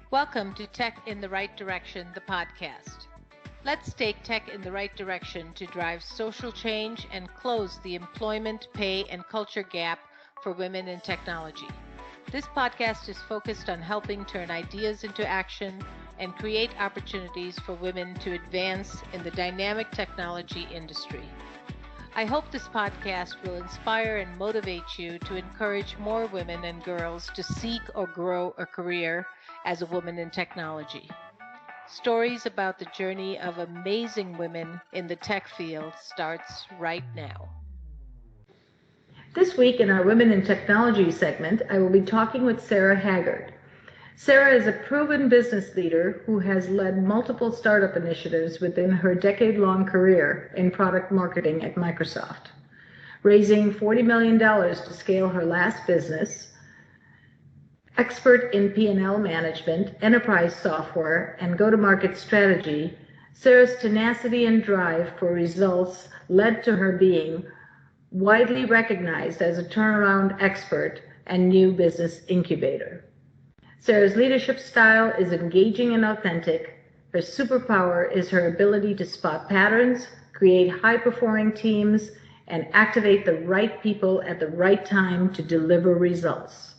Welcome to Tech in the Right Direction, the podcast. Let's take tech in the right direction to drive social change and close the employment, pay, and culture gap for women in technology. This podcast is focused on helping turn ideas into action and create opportunities for women to advance in the dynamic technology industry. I hope this podcast will inspire and motivate you to encourage more women and girls to seek or grow a career as a woman in technology. Stories about the journey of amazing women in the tech field starts right now. This week in our Women in Technology segment, I will be talking with Sarah Haggard. Sarah is a proven business leader who has led multiple startup initiatives within her decade-long career in product marketing at Microsoft, raising $40 million to scale her last business. Expert in P&L management, enterprise software, and go-to-market strategy, Sarah's tenacity and drive for results led to her being widely recognized as a turnaround expert and new business incubator. Sarah's leadership style is engaging and authentic. Her superpower is her ability to spot patterns, create high-performing teams, and activate the right people at the right time to deliver results.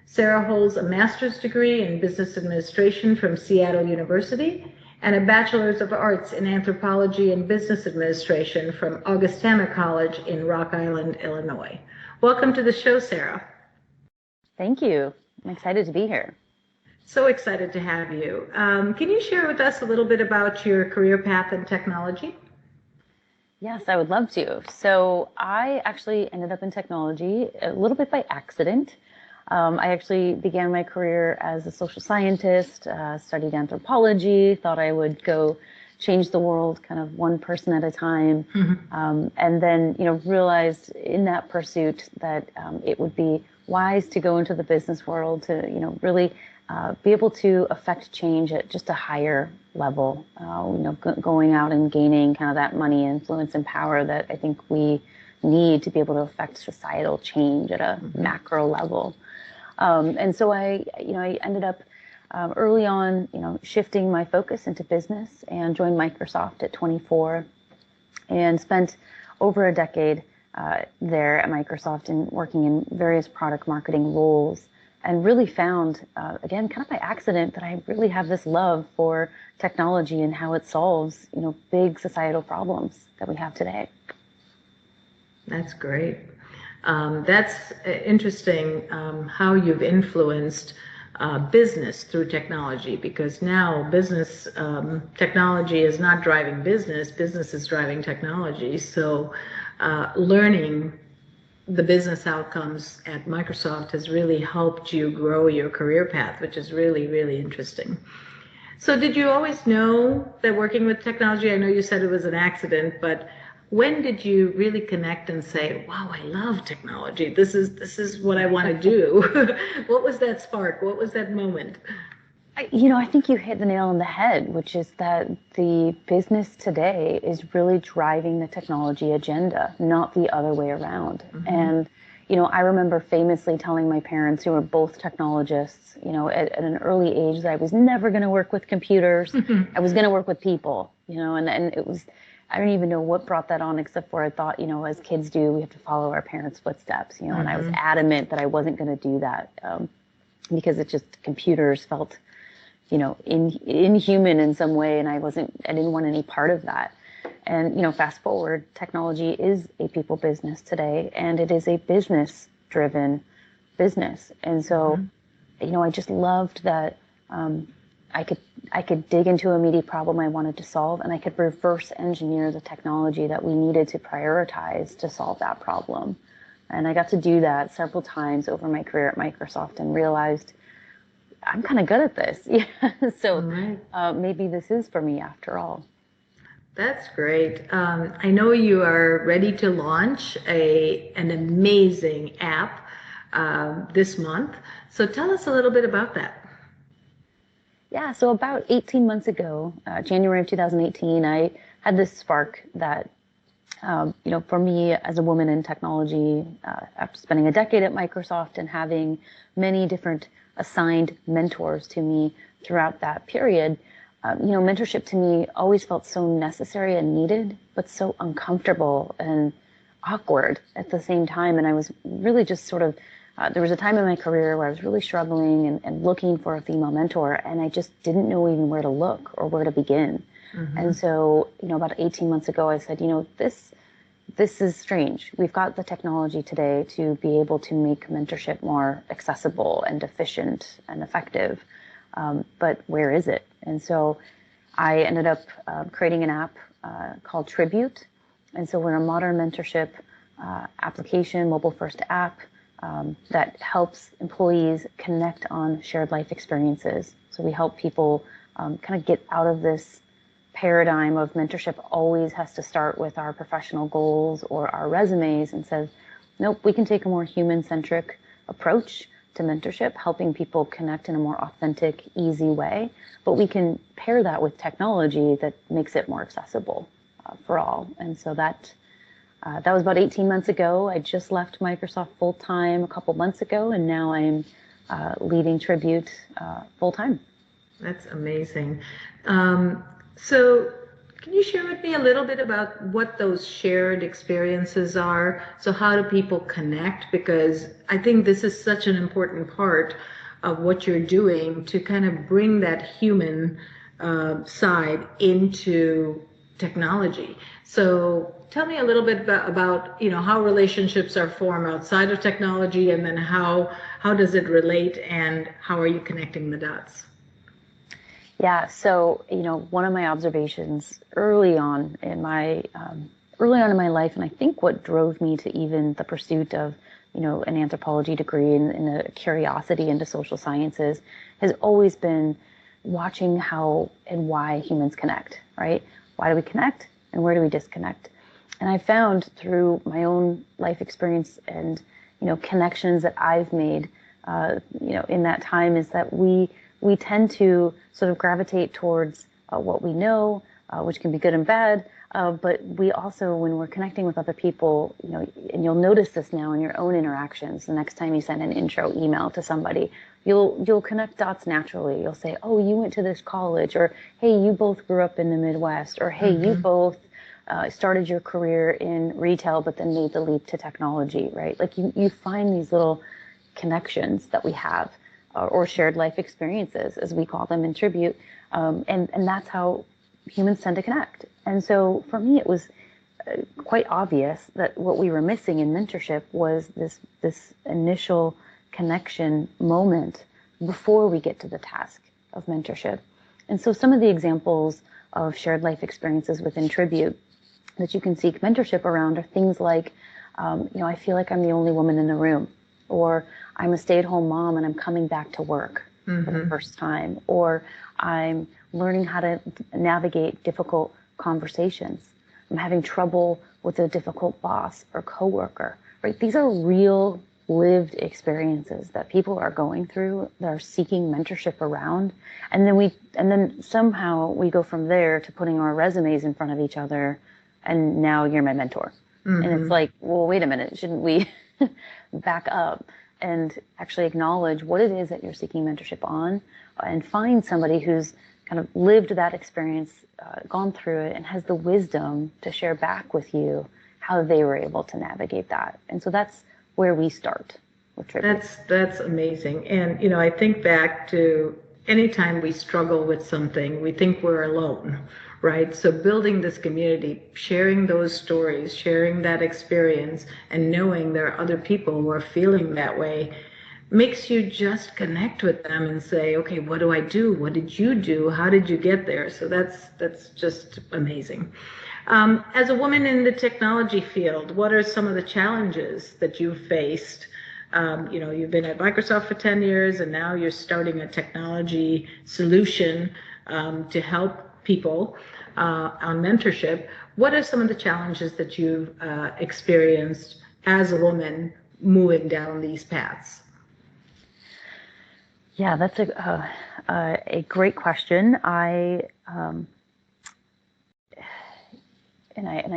Sarah holds a master's degree in business administration from Seattle University and a bachelor's of arts in anthropology and business administration from Augustana College in Rock Island, Illinois. Welcome to the show, Sarah. Thank you. I'm excited to be here. So excited to have you. Can you share with us a little bit about your career path in technology? Yes, I would love to. So I actually ended up in technology a little bit by accident. I actually began my career as a social scientist, studied anthropology, thought I would go change the world kind of one person at a time. And then, realized in that pursuit that it would be wise to go into the business world to, really be able to affect change at just a higher level, going out and gaining kind of that money, influence, and power that I think we need to be able to affect societal change at a macro level. And so I ended up early on, shifting my focus into business and joined Microsoft at 24 and spent over a decade there at Microsoft and working in various product marketing roles, and really found, again, kind of by accident, that I really have this love for technology and how it solves, big societal problems that we have today. That's great. That's interesting how you've influenced business through technology, because now business technology is not driving business, business is driving technology. So learning the business outcomes at Microsoft has really helped you grow your career path, which is really, really interesting. So did you always know that working with technology, I know you said it was an accident, but when did you really connect and say, wow, I love technology. This is what I want to do. What was that spark? What was that moment? I think you hit the nail on the head, which is that the business today is really driving the technology agenda, not the other way around. And, I remember famously telling my parents, who were both technologists, at an early age, that I was never going to work with computers. I was going to work with people, and it was, I don't even know what brought that on, except for I thought, as kids do, we have to follow our parents' footsteps, and I was adamant that I wasn't going to do that because it just, computers felt, inhuman in some way, and I didn't want any part of that. And, fast forward, technology is a people business today, and it is a business-driven business. And so, I just loved that I could dig into a meaty problem I wanted to solve, and I could reverse engineer the technology that we needed to prioritize to solve that problem. And I got to do that several times over my career at Microsoft and realized I'm kind of good at this. So maybe this is for me after all. That's great. I know you are ready to launch an amazing app this month. So tell us a little bit about that. Yeah, so about 18 months ago, January of 2018, I had this spark that, for me as a woman in technology, after spending a decade at Microsoft and having many different assigned mentors to me throughout that period. Mentorship to me always felt so necessary and needed, but so uncomfortable and awkward at the same time. And I was really just sort of, there was a time in my career where I was really struggling and looking for a female mentor, and I just didn't know even where to look or where to begin. Mm-hmm. And so, about 18 months ago, I said, this is strange. We've got the technology today to be able to make mentorship more accessible and efficient and effective. But where is it? And so I ended up creating an app called Tribute. And so we're a modern mentorship application, mobile-first app that helps employees connect on shared life experiences. So we help people kind of get out of this paradigm of mentorship always has to start with our professional goals or our resumes, and says, nope, we can take a more human-centric approach to mentorship, helping people connect in a more authentic, easy way. But we can pair that with technology that makes it more accessible for all. And so that was about 18 months ago. I just left Microsoft full-time a couple months ago, and now I'm leading Tribute full-time. That's amazing. So can you share with me a little bit about what those shared experiences are? So how do people connect? Because I think this is such an important part of what you're doing to kind of bring that human side into technology. So tell me a little bit about how relationships are formed outside of technology, and then how does it relate, and how are you connecting the dots? Yeah, so one of my observations early on in my life, and I think what drove me to even the pursuit of an anthropology degree and a curiosity into social sciences, has always been watching how and why humans connect. Right? Why do we connect, and where do we disconnect? And I found through my own life experience and connections that I've made in that time is that we tend to sort of gravitate towards what we know, which can be good and bad. But we also, when we're connecting with other people, and you'll notice this now in your own interactions, the next time you send an intro email to somebody, you'll connect dots naturally. You'll say, oh, you went to this college, or hey, you both grew up in the Midwest, or hey, you both started your career in retail, but then made the leap to technology, right? Like you find these little connections that we have, or shared life experiences, as we call them in Tribute. And that's how humans tend to connect. And so for me, it was quite obvious that what we were missing in mentorship was this initial connection moment before we get to the task of mentorship. And so some of the examples of shared life experiences within Tribute that you can seek mentorship around are things like, I feel like I'm the only woman in the room, or I'm a stay-at-home mom and I'm coming back to work for the first time, or I'm learning how to navigate difficult conversations. I'm having trouble with a difficult boss or coworker, right? These are real lived experiences that people are going through, that are seeking mentorship around. And then somehow we go from there to putting our resumes in front of each other, and now you're my mentor. And it's like, well, wait a minute, shouldn't we back up and actually acknowledge what it is that you're seeking mentorship on, and find somebody who's kind of lived that experience, gone through it, and has the wisdom to share back with you how they were able to navigate that. And so that's where we start with Tribute. That's amazing. And I think back to anytime we struggle with something, we think we're alone, right? So building this community, sharing those stories, sharing that experience, and knowing there are other people who are feeling that way, makes you just connect with them and say, okay, what do I do? What did you do? How did you get there? So that's just amazing. As a woman in the technology field, what are some of the challenges that you've faced? You've been at Microsoft for 10 years, and now you're starting a technology solution to help people on mentorship. What are some of the challenges that you've experienced as a woman moving down these paths? Yeah, that's a great question. I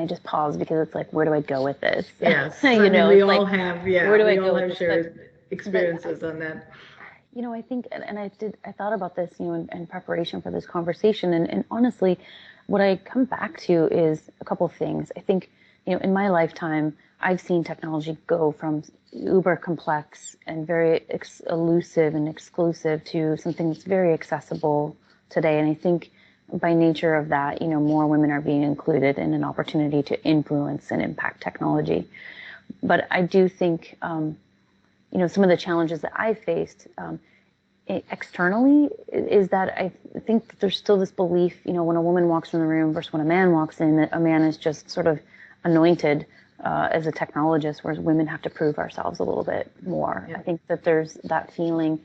just pause because it's like, where do I go with this? Yes, we all have shared experiences on that. I think, and I thought about this, in preparation for this conversation. And honestly, what I come back to is a couple of things. I think, in my lifetime, I've seen technology go from uber complex and very elusive and exclusive to something that's very accessible today. And I think by nature of that, more women are being included in an opportunity to influence and impact technology. But I do think, some of the challenges that I faced externally is that I think that there's still this belief, when a woman walks in the room versus when a man walks in, that a man is just sort of anointed as a technologist, whereas women have to prove ourselves a little bit more. Yeah. I think that there's that feeling,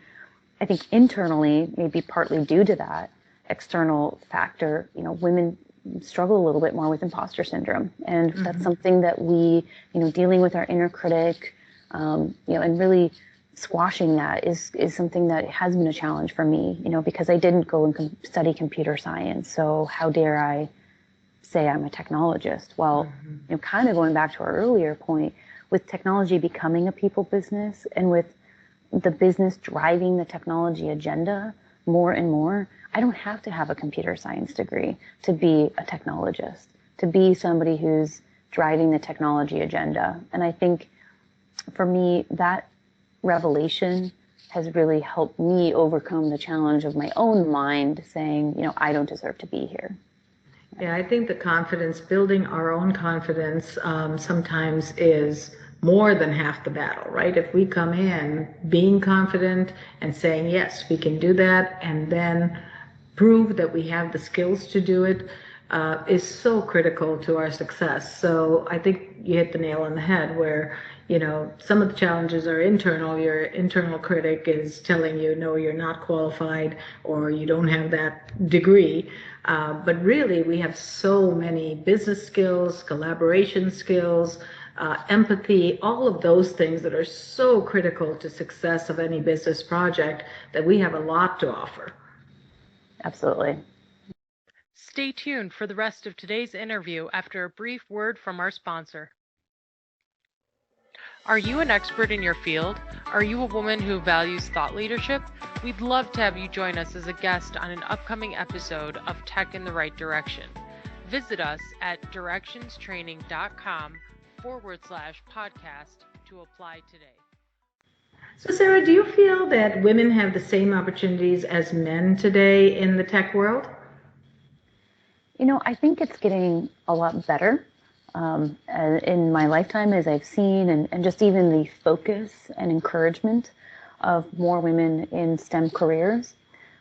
I think internally, maybe partly due to that external factor, women struggle a little bit more with imposter syndrome. And mm-hmm. that's something that we, dealing with our inner critic, and really squashing that is something that has been a challenge for me, because I didn't go and study computer science. So how dare I say I'm a technologist? Well, mm-hmm. Kind of going back to our earlier point, with technology becoming a people business and with the business driving the technology agenda more and more, I don't have to have a computer science degree to be a technologist, to be somebody who's driving the technology agenda. And I think for me, that revelation has really helped me overcome the challenge of my own mind saying, I don't deserve to be here. Yeah, I think the confidence, building our own confidence, sometimes is more than half the battle, right? If we come in being confident and saying, yes, we can do that, and then prove that we have the skills to do it, is so critical to our success. So I think you hit the nail on the head where, some of the challenges are internal. Your internal critic is telling you, no, you're not qualified, or you don't have that degree. But really, we have so many business skills, collaboration skills, empathy, all of those things that are so critical to success of any business project that we have a lot to offer. Absolutely. Stay tuned for the rest of today's interview after a brief word from our sponsor. Are you an expert in your field? Are you a woman who values thought leadership? We'd love to have you join us as a guest on an upcoming episode of Tech in the Right Direction. Visit us at directionstraining.com/podcast to apply today. So Sarah, do you feel that women have the same opportunities as men today in the tech world? I think it's getting a lot better. In my lifetime, as I've seen, and just even the focus and encouragement of more women in STEM careers.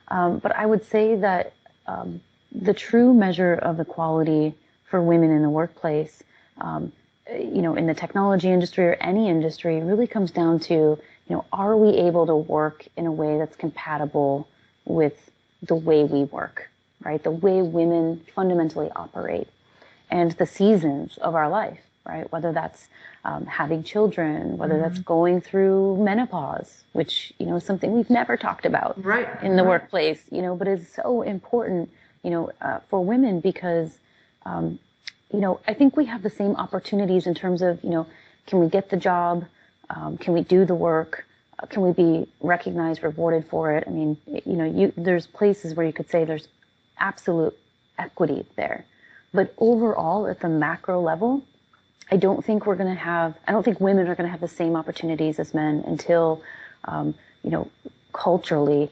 But I would say that the true measure of equality for women in the workplace, in the technology industry or any industry, really comes down to, are we able to work in a way that's compatible with the way we work, right? The way women fundamentally operate. And the seasons of our life, right? Whether that's having children, whether that's going through menopause, which, is something we've never talked about in the workplace, but is so important, for women because, I think we have the same opportunities in terms of, can we get the job? Can we do the work? Can we be recognized, rewarded for it? I mean, there's places where you could say there's absolute equity there. But overall, at the macro level, I don't think women are going to have the same opportunities as men until, culturally,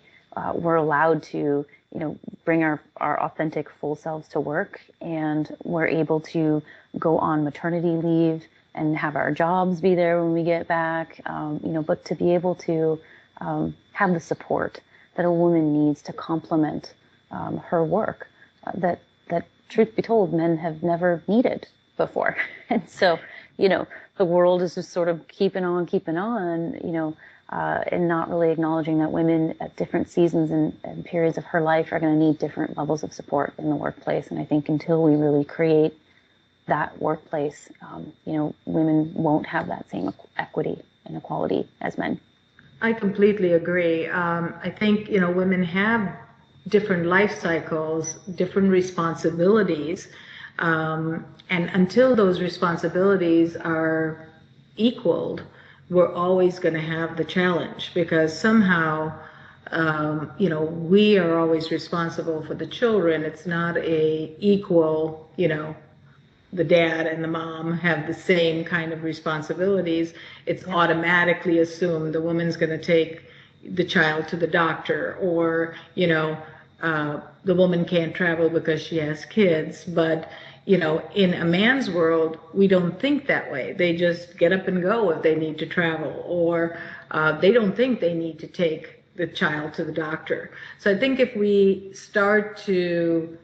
we're allowed to, bring our authentic full selves to work, and we're able to go on maternity leave and have our jobs be there when we get back, but to be able to have the support that a woman needs to complement her work, that truth be told, men have never needed before. And so, the world is just sort of keeping on, and not really acknowledging that women at different seasons and periods of her life are going to need different levels of support in the workplace. And I think until we really create that workplace, women won't have that same equity and equality as men. I completely agree. I think, women have different life cycles, different responsibilities, and until those responsibilities are equaled, we're always going to have the challenge, because somehow we are always responsible for the children. It's not a equal, the dad and the mom have the same kind of responsibilities. It's automatically assumed the woman's going to take the child to the doctor, or, the woman can't travel because she has kids. But, in a man's world, we don't think that way. They just get up and go if they need to travel, or they don't think they need to take the child to the doctor. So I think if we start to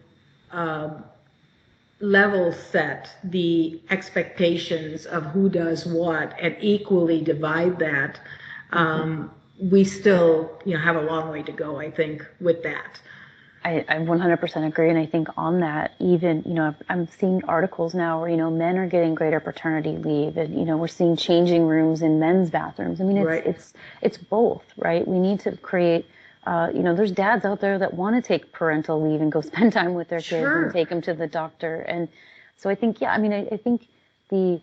level set the expectations of who does what and equally divide that, we still, have a long way to go, I think, with that. I 100% agree. And I think on that, even, I'm seeing articles now where, men are getting greater paternity leave, and, we're seeing changing rooms in men's bathrooms. I mean, it's both, right? We need to create, there's dads out there that want to take parental leave and go spend time with their kids and take them to the doctor. And so I think, I think the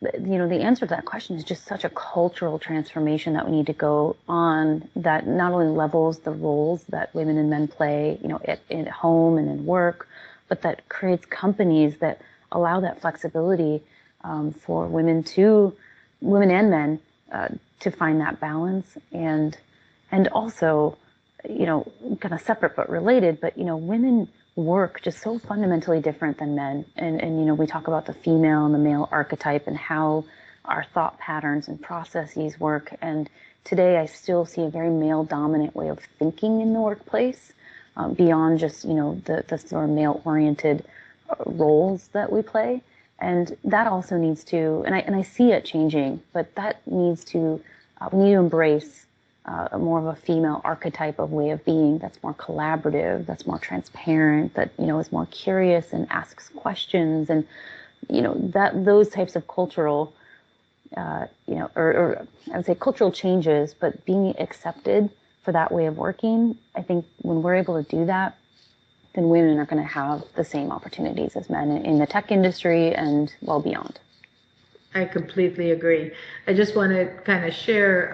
answer to that question is just such a cultural transformation that we need to go on, that not only levels the roles that women and men play, at home and in work, but that creates companies that allow that flexibility for women and men to find that balance, and also, kind of separate but related, but women work just so fundamentally different than men. And we talk about the female and the male archetype and how our thought patterns and processes work. And today I still see a very male dominant way of thinking in the workplace, beyond just, the sort of male oriented roles that we play. And that also needs to, and I see it changing, but that needs to, we need to embrace more of a female archetype of way of being that's more collaborative, that's more transparent, that, is more curious and asks questions. And, that those types of cultural, or I would say cultural changes, but being accepted for that way of working, I think when we're able to do that, then women are going to have the same opportunities as men in the tech industry and well beyond. I completely agree. I just want to kind of share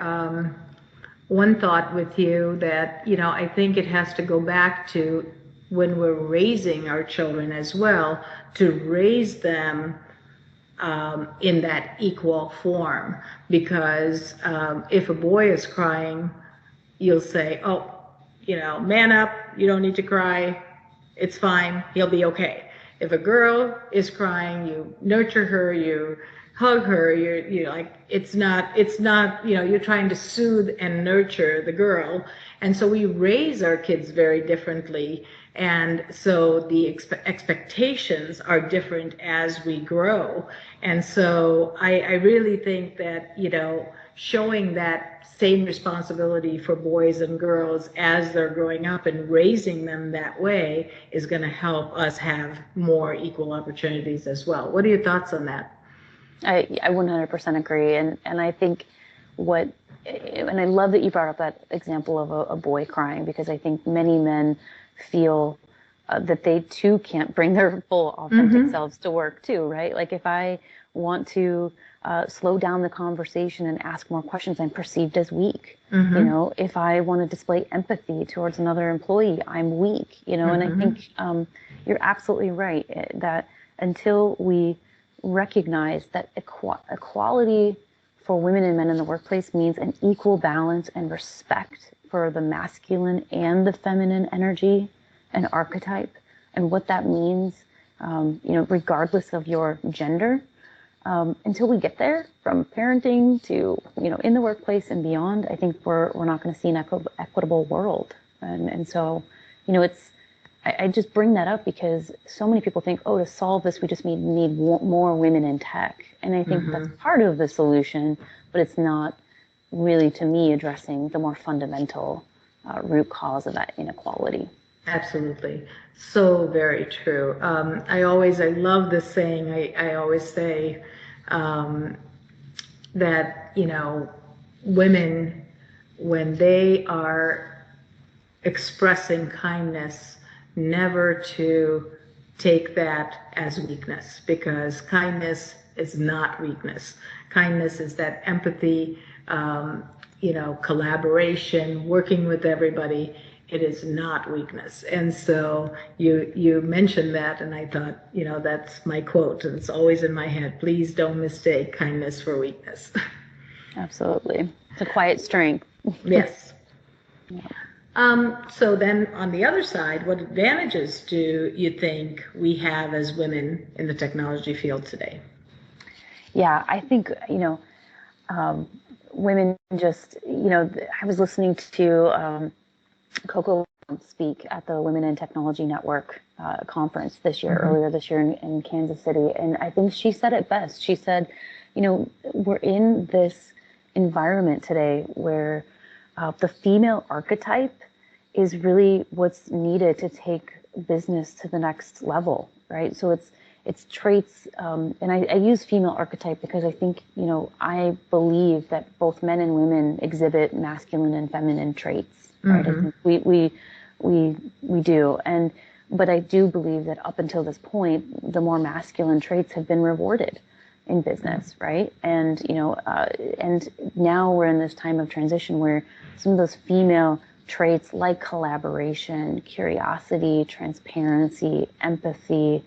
one thought with you that, I think it has to go back to when we're raising our children as well, to raise them in that equal form. Because if a boy is crying, you'll say, oh, man up, you don't need to cry, it's fine, he'll be okay. If a girl is crying, you nurture her, you hug her, you're like, it's not, you're trying to soothe and nurture the girl. And so we raise our kids very differently. And so the expectations are different as we grow. And so I really think that, showing that same responsibility for boys and girls as they're growing up and raising them that way is going to help us have more equal opportunities as well. What are your thoughts on that? I 100% agree. And I think and I love that you brought up that example of a boy crying, because I think many men feel that they too can't bring their full authentic selves to work too, right? Like if I want to slow down the conversation and ask more questions, I'm perceived as weak. If I want to display empathy towards another employee, I'm weak, and I think you're absolutely right that until we recognize that equality for women and men in the workplace means an equal balance and respect for the masculine and the feminine energy and archetype, and what that means, regardless of your gender. Until we get there, from parenting to, in the workplace and beyond, I think we're not going to see an equitable world. And so, I just bring that up because so many people think, to solve this, we just need more women in tech. And I think that's part of the solution, but it's not really, to me, addressing the more fundamental root cause of that inequality. Absolutely. So very true. I love this saying. I always say that, women, when they are expressing kindness, never to take that as weakness, because kindness is not weakness. Kindness is that empathy, collaboration, working with everybody, it is not weakness. And so you mentioned that, and I thought, that's my quote, and it's always in my head. Please don't mistake kindness for weakness. Absolutely. It's a quiet strength. Yes. Yeah. So then on the other side, what advantages do you think we have as women in the technology field today? Yeah, I think, women just, I was listening to Coco speak at the Women in Technology Network conference this year, earlier this year in Kansas City. And I think she said it best. She said, we're in this environment today where the female archetype is really what's needed to take business to the next level, right? So it's traits, and I use female archetype because I think, I believe that both men and women exhibit masculine and feminine traits, right? I think we do. But I do believe that up until this point, the more masculine traits have been rewarded in business, right? And, and now we're in this time of transition where some of those female traits like collaboration, curiosity, transparency, empathy,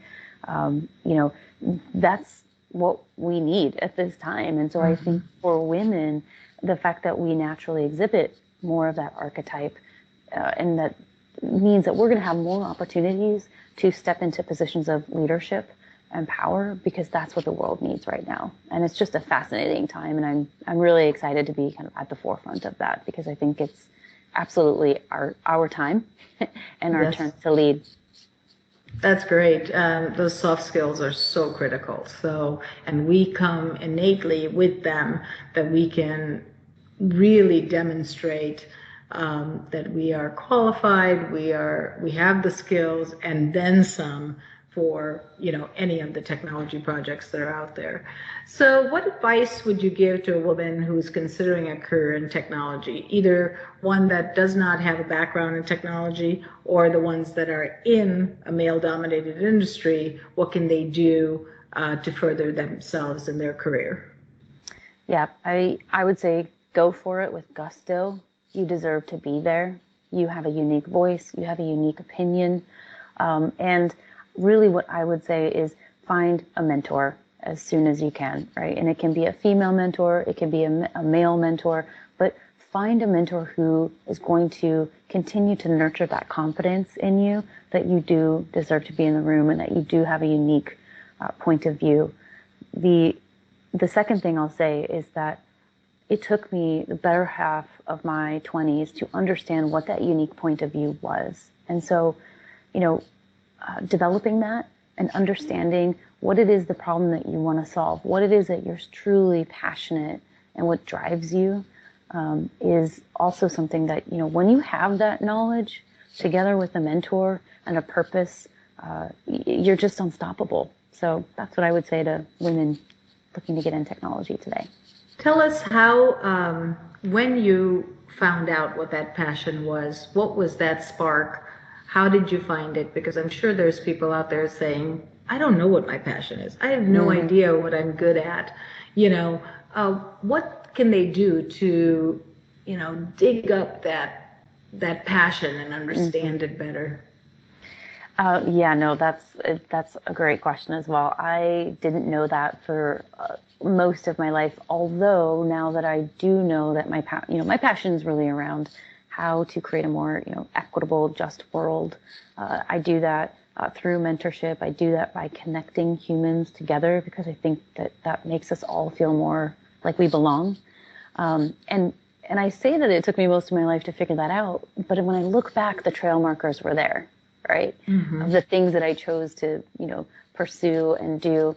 that's what we need at this time. And so I think for women, the fact that we naturally exhibit more of that archetype, and that means that we're going to have more opportunities to step into positions of leadership and power, because that's what the world needs right now. And it's just a fascinating time, and I'm really excited to be kind of at the forefront of that, because I think it's absolutely our time and our turn to lead. That's great. Those soft skills are so critical. And we come innately with them, that we can really demonstrate that we are qualified, we have the skills, and then some for any of the technology projects that are out there. So what advice would you give to a woman who's considering a career in technology, either one that does not have a background in technology or the ones that are in a male-dominated industry? What can they do to further themselves in their career? Yeah, I would say go for it with gusto. You deserve to be there. You have a unique voice. You have a unique opinion. And really what I would say is find a mentor as soon as you can, right? And it can be a female mentor, it can be a male mentor, but find a mentor who is going to continue to nurture that confidence in you, that you do deserve to be in the room and that you do have a unique point of view. The second thing I'll say is that it took me the better half of my 20s to understand what that unique point of view was. And so, developing that and understanding what it is, the problem that you want to solve, what it is that you're truly passionate and what drives you, is also something that, when you have that knowledge together with a mentor and a purpose, you're just unstoppable. So that's what I would say to women looking to get in technology today. Tell us how, when you found out what that passion was, what was that spark? How did you find it? Because I'm sure there's people out there saying, I don't know what my passion is. I have no idea what I'm good at. What can they do to, dig up that passion and understand it better? That's a great question as well. I didn't know that for most of my life, although now that I do know that my passion is really around how to create a more, equitable, just world. I do that through mentorship. I do that by connecting humans together, because I think that makes us all feel more like we belong. And I say that it took me most of my life to figure that out, but when I look back, the trail markers were there, right? Of the things that I chose to, pursue and do.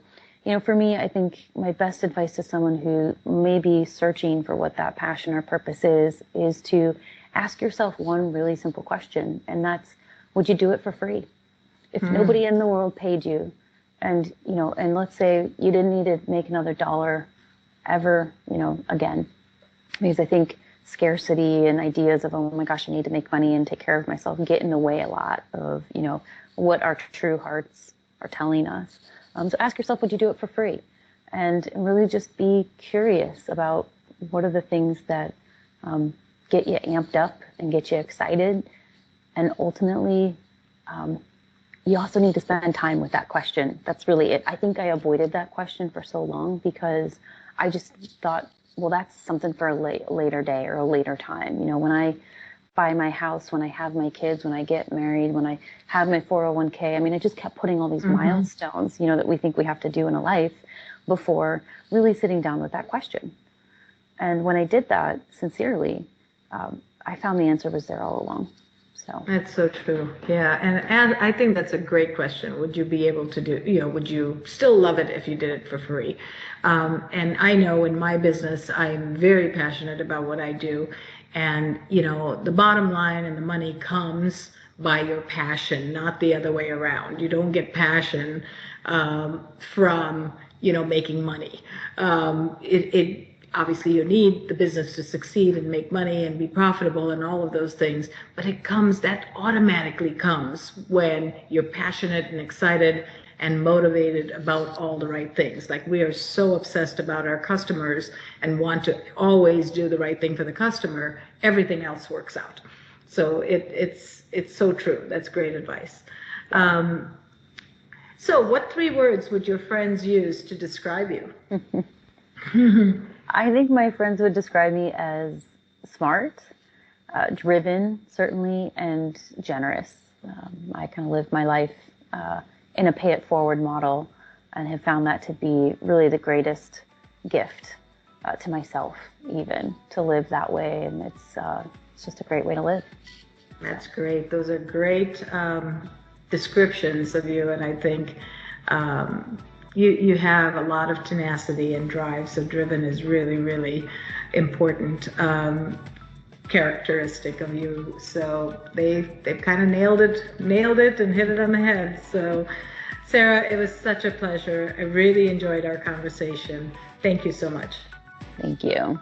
For me, I think my best advice to someone who may be searching for what that passion or purpose is to ask yourself one really simple question, and that's, would you do it for free? If nobody in the world paid you, and let's say you didn't need to make another dollar ever, again, because I think scarcity and ideas of, oh my gosh, I need to make money and take care of myself get in the way a lot of, what our true hearts are telling us. So ask yourself, would you do it for free? And really just be curious about what are the things that get you amped up and get you excited. And ultimately, you also need to spend time with that question. That's really it. I think I avoided that question for so long because I just thought, well, that's something for a later day or a later time. When I buy my house, when I have my kids, when I get married, when I have my 401k, I just kept putting all these milestones, that we think we have to do in a life before really sitting down with that question. And when I did that sincerely, I found the answer was there all along. So that's so true. Yeah. And I think that's a great question. Would you be able to do, would you still love it if you did it for free? And I know in my business, I'm very passionate about what I do. And, the bottom line and the money comes by your passion, not the other way around. You don't get passion from, making money. Obviously, you need the business to succeed and make money and be profitable and all of those things, but that automatically comes when you're passionate and excited and motivated about all the right things. Like, we are so obsessed about our customers and want to always do the right thing for the customer, everything else works out. So it's so true. That's great advice. So what 3 words would your friends use to describe you? I think my friends would describe me as smart, driven, certainly, and generous. I kind of live my life in a pay-it-forward model and have found that to be really the greatest gift to myself, even, to live that way. And it's just a great way to live. That's great. Those are great descriptions of you, and I think you have a lot of tenacity and drive, so driven is really, really important characteristic of you. So they've kind of nailed it and hit it on the head. So Sarah, it was such a pleasure. I really enjoyed our conversation. Thank you so much. Thank you.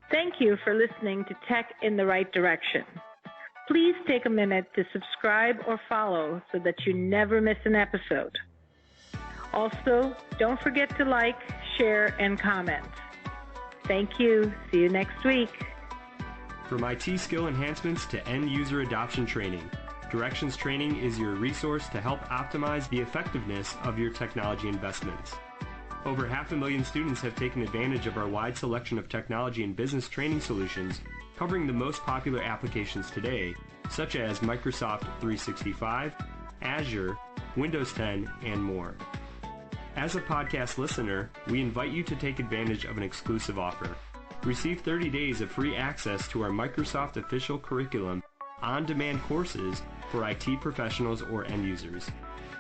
Thank you for listening to Tech in the Right Direction. Please take a minute to subscribe or follow so that you never miss an episode. Also, don't forget to like, share, and comment. Thank you. See you next week. From IT skill enhancements to end user adoption training, Directions Training is your resource to help optimize the effectiveness of your technology investments. Over 500,000 students have taken advantage of our wide selection of technology and business training solutions covering the most popular applications today, such as Microsoft 365, Azure, Windows 10, and more. As a podcast listener, we invite you to take advantage of an exclusive offer. Receive 30 days of free access to our Microsoft official curriculum on-demand courses for IT professionals or end users.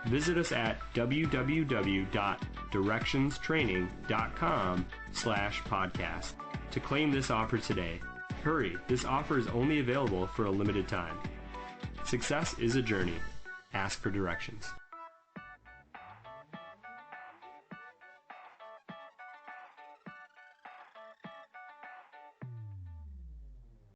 Visit us at www.directionstraining.com/podcast to claim this offer today. Hurry, this offer is only available for a limited time. Success is a journey. Ask for directions.